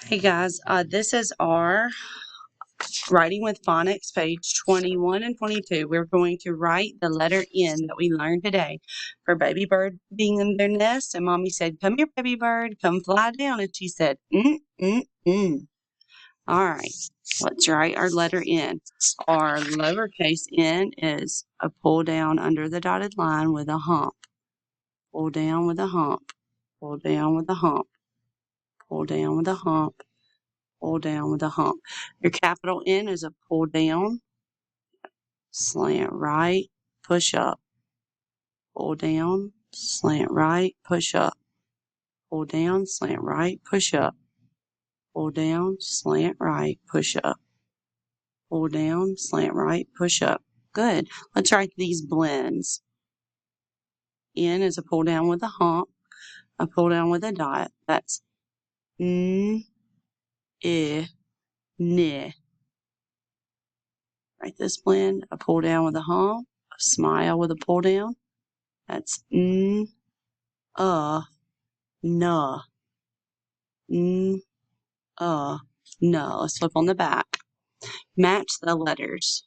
Hey guys, this is our Writing with Phonics, page 21 and 22. We're going to write the letter N that we learned today for baby bird being in their nest. And mommy said, "Come here, baby bird, come fly down." And she said, All right, let's write our letter N. Our lowercase n is a pull down under the dotted line with a hump. Pull down with a hump. Pull down with a hump. Pull down with a hump. Pull down with a hump. Your capital N is a pull down, slant right, push up. Pull down, slant right, push up. Pull down, slant right, push up. Pull down, slant right, push up. Pull down, slant right, push up. Good. Let's write these blends. N is a pull down with a hump, a pull down with a dot. That's N, I, N. Write this blend, a pull down with a hump, a smile with a pull down. That's N, N, N, no. Let's flip on the back. Match the letters.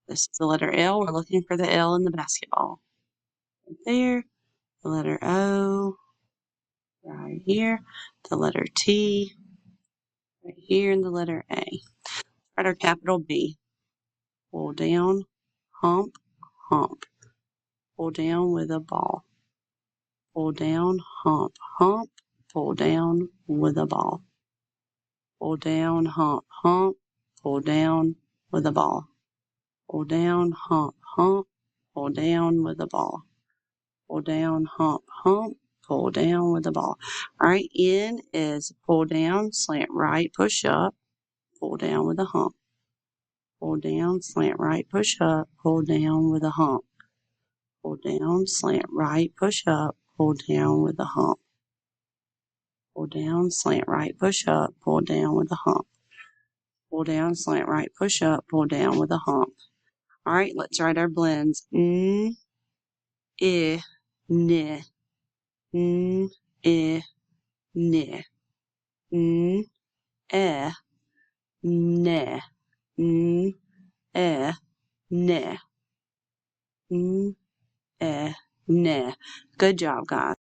This is the letter L. We're looking for the L in the basketball. Right there. The letter O. Right here. The letter T. Right here. And the letter A. Write our capital B. Pull down, hump, hump. Pull down with a ball. Pull down, hump, hump. Pull down with a ball. Pull down, hump, hump. Pull down with a ball. Pull down, hump, hump. Pull down with a ball. Pull down, hump, hump. Pull down with the ball. All right, N is pull down, slant right, push up. Pull down with a hump. Pull down, slant right, push up. Pull down with a hump. Pull down, slant right, push up. Pull down with a hump. Pull down, slant right, push up. Pull down with a hump. Pull down, slant right, push up. Pull down with a hump. All right, let's write our blends. N, I, N. N, I, N. N, E, ne, n, e, ne, n, e, ne. Good job, guys.